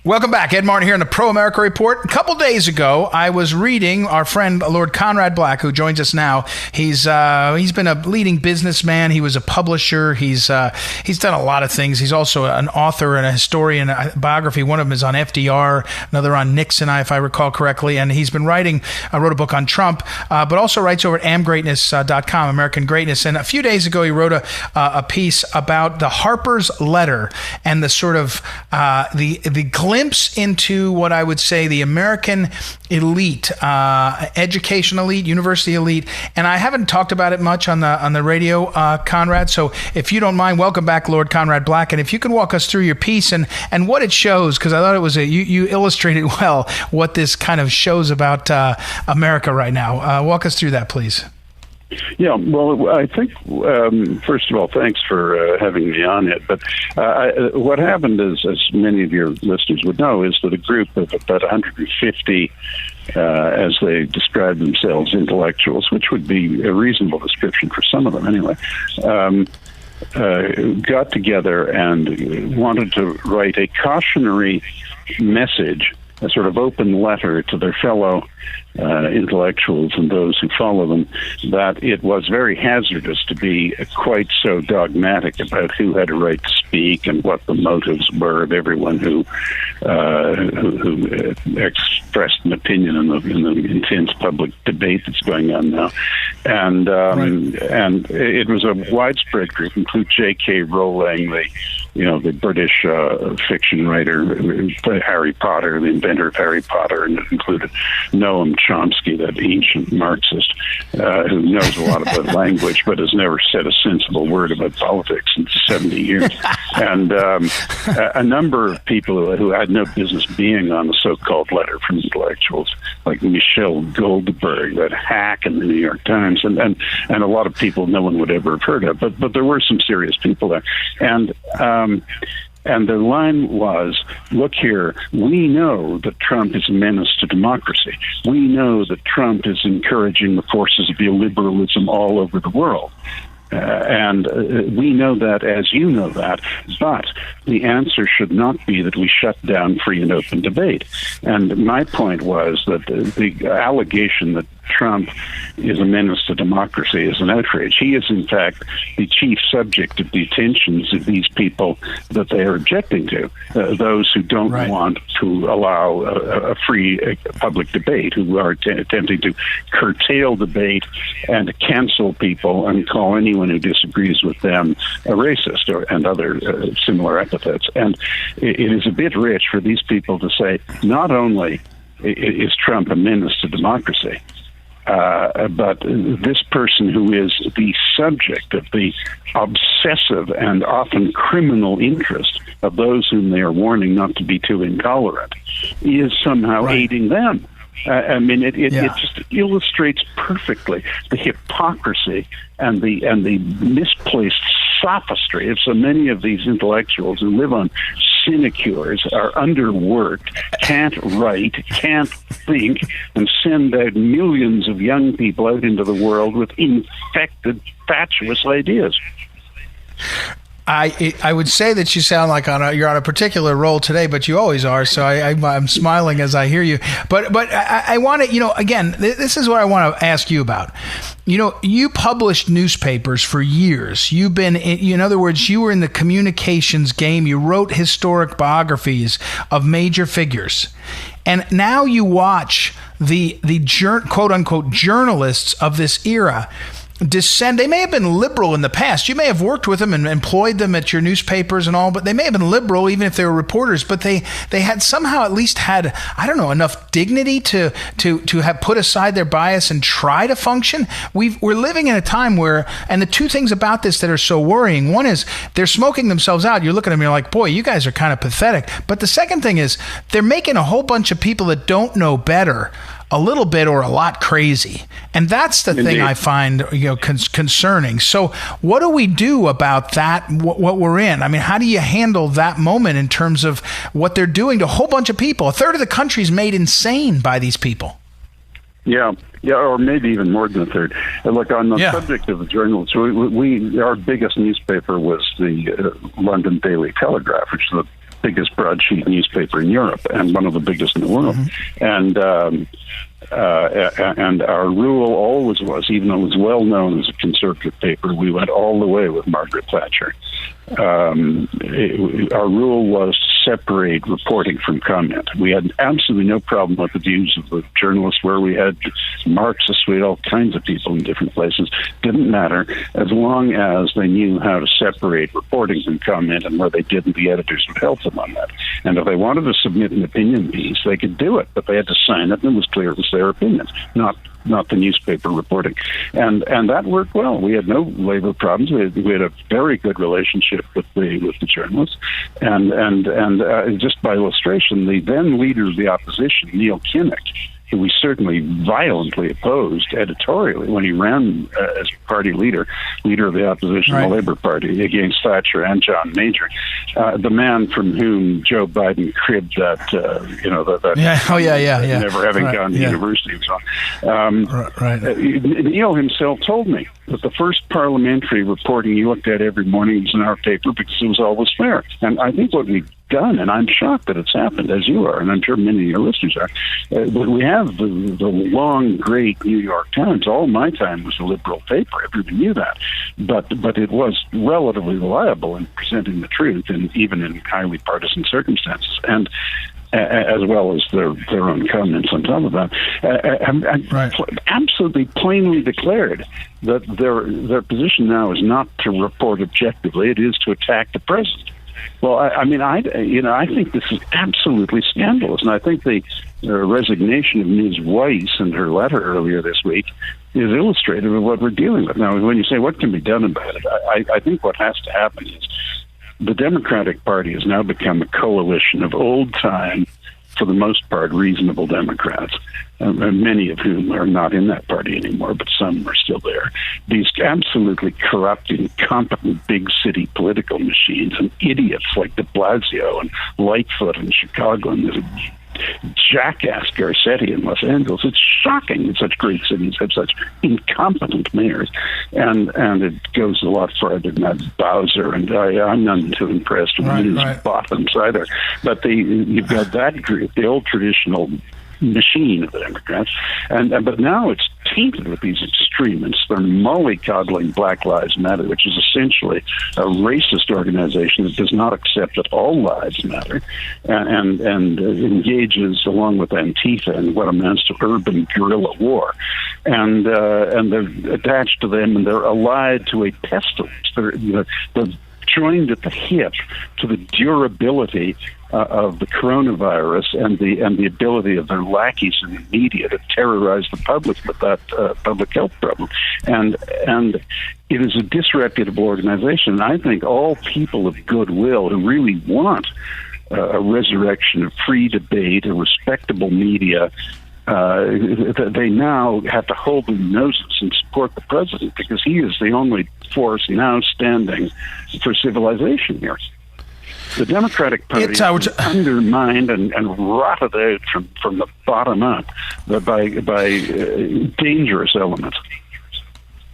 Welcome back. Ed Martin here on the Pro America Report. A couple days ago, I was reading our friend Lord Conrad Black, who joins us now. He's been a leading businessman. He was a publisher. He's done a lot of things. He's also an author and a historian. A biography. One of them is on FDR, another on Nixon, if I recall correctly. And he's been wrote a book on Trump, but also writes over at amgreatness.com, American Greatness. And a few days ago, he wrote a piece about the Harper's letter and the sort of the glimpse into what I would say the American elite, education elite, university elite, and I haven't talked about it much on the radio, Conrad. So if you don't mind, welcome back, Lord Conrad Black, and if you can walk us through your piece and what it shows, because I thought it was you illustrated well what this kind of shows about America right now. Walk us through that, please. Yeah, well, I think, first of all, thanks for having me on it. But what happened is, as many of your listeners would know, is that a group of about 150, as they describe themselves, intellectuals, which would be a reasonable description for some of them anyway, got together and wanted to write a cautionary message, a sort of open letter to their fellow intellectuals and those who follow them, that it was very hazardous to be quite so dogmatic about who had a right to speak and what the motives were of everyone who expressed an opinion in the intense public debate that's going on now. And and it was a widespread group, include J.K. Rowling, the British fiction writer, Harry Potter, the inventor of Harry Potter, and it included Noam Chomsky, that ancient Marxist who knows a lot about language but has never said a sensible word about politics in 70 years. And a number of people who had no business being on the so-called letter from intellectuals, like Michelle Goldberg, that hack in the New York Times, and a lot of people no one would ever have heard of. But there were some serious people there. And the line was, look here, we know that Trump is a menace to democracy. We know that Trump is encouraging the forces of illiberalism all over the world. And we know that, as you know that, but the answer should not be that we shut down free and open debate. And my point was that the allegation that Trump is a menace to democracy is an outrage. He is, in fact, the chief subject of the attentions of these people that they are objecting to, those who don't want to allow a free public debate, who are attempting to curtail debate and cancel people and call anyone who disagrees with them a racist and other similar epithets. And it is a bit rich for these people to say, not only is Trump a menace to democracy, but this person who is the subject of the obsessive and often criminal interest of those whom they are warning not to be too intolerant is somehow aiding them. I mean, it just illustrates perfectly the hypocrisy and the misplaced sophistry of so many of these intellectuals who live on sinecures, are underworked, can't write, can't think, and send out millions of young people out into the world with infected, fatuous ideas. I would say that you sound like you're on a particular roll today, but you always are. So I'm smiling as I hear you. But I want to, again, this is what I want to ask you about. You published newspapers for years. You've been, in other words, you were in the communications game. You wrote historic biographies of major figures. And now you watch the quote unquote journalists of this era descend. They may have been liberal in the past. You may have worked with them and employed them at your newspapers and all, but they may have been liberal even if they were reporters, but they had somehow at least had, I don't know, enough dignity to have put aside their bias and try to function. We're living in a time where, and the two things about this that are so worrying, one is they're smoking themselves out. You're looking at them, you're like, boy, you guys are kind of pathetic. But the second thing is they're making a whole bunch of people that don't know better a little bit or a lot crazy. And that's the thing I find concerning. So what do we do about that, what we're in? I mean, how do you handle that moment in terms of what they're doing to a whole bunch of people? A third of the country is made insane by these people. Yeah, or maybe even more than a third. Look, on the subject of the journalists, our biggest newspaper was the London Daily Telegraph, which is the biggest broadsheet newspaper in Europe and one of the biggest in the world. And our rule always was, even though it was well known as a conservative paper, we went all the way with Margaret Thatcher. Our rule was to separate reporting from comment. We had absolutely no problem with the views of the journalists, where we had Marxists, we had all kinds of people in different places. Didn't matter, as long as they knew how to separate reporting from comment, and where they didn't, the editors would help them on that. And if they wanted to submit an opinion piece, they could do it, but they had to sign it, and it was clear it was their opinion, not the newspaper reporting. And that worked well. We had no labor problems. We had a very good relationship with the journalists. And just by illustration, the then leader of the opposition, Neil Kinnock, who we certainly violently opposed editorially when he ran as party leader of the opposition, the Labour Party, against Thatcher and John Major, the man from whom Joe Biden cribbed that, never having gone to university and so on. Neil himself told me that the first parliamentary reporting he looked at every morning was in our paper because it was always fair. And I think what we've done, and I'm shocked that it's happened, as you are, and I'm sure many of your listeners are, but we have the long, great New York Times. All my time was a liberal paper. Everybody knew that. But it was relatively reliable in presenting the truth, and even in highly partisan circumstances. And as well as their own comments on top of that, absolutely plainly declared that their position now is not to report objectively; it is to attack the president. Well, I think this is absolutely scandalous, and I think the resignation of Ms. Weiss and her letter earlier this week is illustrative of what we're dealing with. Now, when you say what can be done about it, I think what has to happen is the Democratic Party has now become a coalition of old-time, for the most part, reasonable Democrats, many of whom are not in that party anymore, but some are still there. These absolutely corrupt, incompetent big city political machines, and idiots like de Blasio and Lightfoot in Chicago, and jackass Garcetti in Los Angeles. It's shocking that such great cities have such incompetent mayors, and it goes a lot farther than that. Bowser, and I'm none too impressed with his bottoms either. But you've got that group, the old traditional machine of the Democrats, but now it's tainted with these extremists. They're mollycoddling Black Lives Matter, which is essentially a racist organization that does not accept that all lives matter, and engages along with Antifa in what amounts to urban guerrilla war, and they're attached to them, and they're allied to a pestilence. They're joined at the hip to the durability of the coronavirus and the ability of their lackeys in the media to terrorize the public with that public health problem. And it is a disreputable organization. And I think all people of goodwill who really want a resurrection of free debate, a respectable media, they now have to hold their noses and support the president, because he is the only force now standing for civilization here. The Democratic Party is undermined and rotted out from the bottom up by dangerous elements.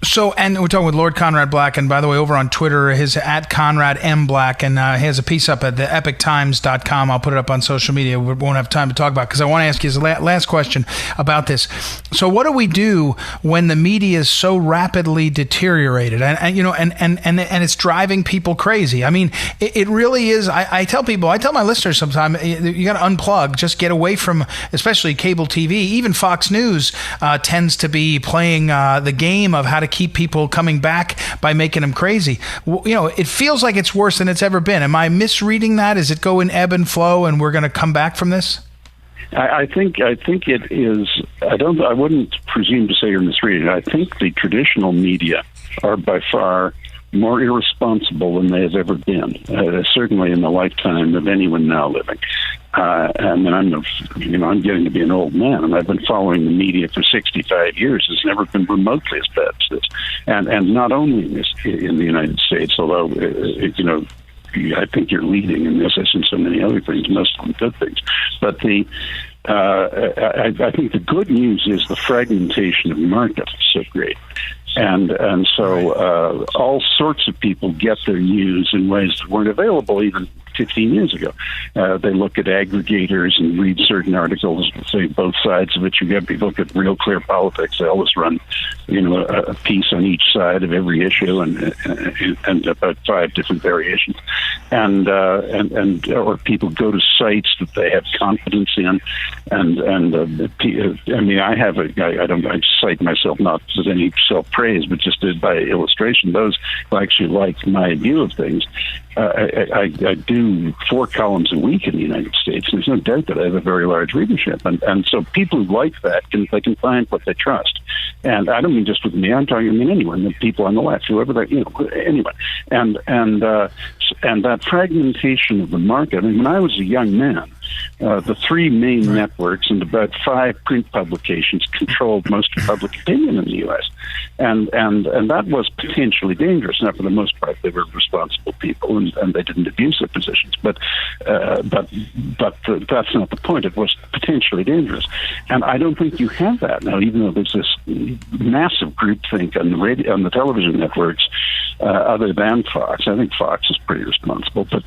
So, and we're talking with Lord Conrad Black, and by the way, over on Twitter, his at Conrad M. Black, and he has a piece up at theepictimes.com. I'll put it up on social media. We won't have time to talk about it, because I want to ask you his last question about this. So what do we do when the media is so rapidly deteriorated, and it's driving people crazy? I mean, it really is. I tell my listeners sometimes, you got to unplug, just get away from, especially cable TV. Even Fox News tends to be playing the game of how to keep people coming back by making them crazy. It feels like it's worse than it's ever been. Am I misreading that? Is it go in ebb and flow, and we're going to come back from this? I think it is. I wouldn't presume to say you're misreading it. I think the traditional media are by far more irresponsible than they have ever been, certainly in the lifetime of anyone now living. I'm getting to be an old man, and I've been following the media for 65 years. It's never been remotely as bad as this, and not only in the United States, although I think you're leading in this, as in so many other things, most of them good things. But I think the good news is the fragmentation of the market is so great. And so all sorts of people get their news in ways that weren't available even 15 years ago. They look at aggregators and read certain articles, say both sides of it. You look at Real Clear Politics. They always run, a piece on each side of every issue, and about 5 different variations. And or people go to sites that they have confidence in, I cite myself not with any self-praise, but just by illustration. Those who actually like my view of things. I do 4 columns a week in the United States. There's no doubt that I have a very large readership, and so people who like that they can find what they trust. And I don't mean just with me. I'm talking. I mean anyone. The people on the left, whoever that, anyone. And that fragmentation of the market. I mean, when I was a young man, the 3 main networks and about 5 print publications controlled most of public opinion in the U.S. And that was potentially dangerous. Now, for the most part, they were responsible people and they didn't abuse their positions. But that's not the point. It was potentially dangerous, and I don't think you have that now. Even though there's this massive groupthink on the radio, on the television networks, other than Fox. I think Fox is pretty responsible, but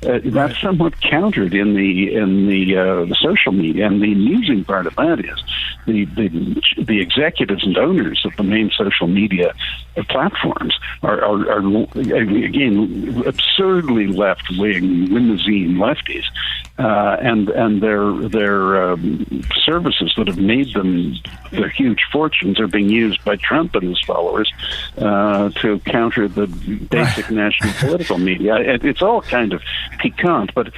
that's somewhat countered in the social media. And the amusing part of that is the executives and owners of the main social media platforms are again absurdly left-wing limousine lefties, and their services that have made them their huge fortunes are being used by Trump and his followers to counter the basic national political media. It's all kind of piquant, but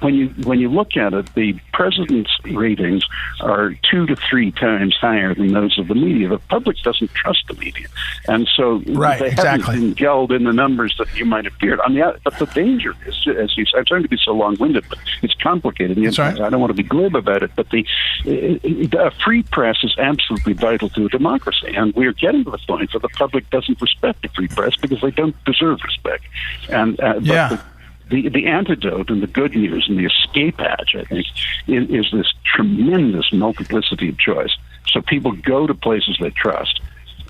when you look at it, the president's ratings are 2 to 3 times higher than those of the media. The public doesn't trust the media, and so they haven't been gelled in the numbers that you might have feared. But the danger is, as you said, I'm trying to be so long-winded, but it's complicated. I don't want to be glib about it, but a free press is absolutely vital to a democracy, and we're getting to the point where the public doesn't respect the free press because they don't deserve respect. The antidote and the good news and the escape hatch, I think, is this tremendous multiplicity of choice. So people go to places they trust.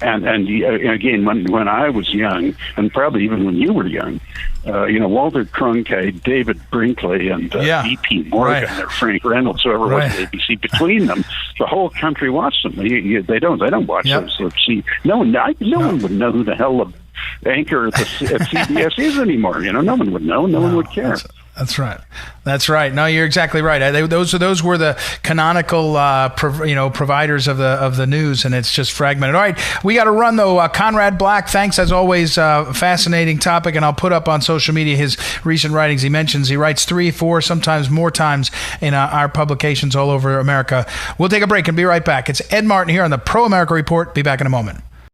And again, when I was young, and probably even when you were young, Walter Cronkite, David Brinkley, and V.P. Morgan, or Frank Reynolds, whoever was at ABC, between them, the whole country watched them. They don't watch those. See, no one would know who the hell the anchor at CBS is anymore. No one would know. No one would care. That's right. No, you're exactly right. Those were the canonical, providers of the news, and it's just fragmented. All right, we got to run though. Conrad Black, thanks as always. Fascinating topic, and I'll put up on social media his recent writings. He writes 3, 4, sometimes more times in our publications all over America. We'll take a break and be right back. It's Ed Martin here on the Pro America Report. Be back in a moment.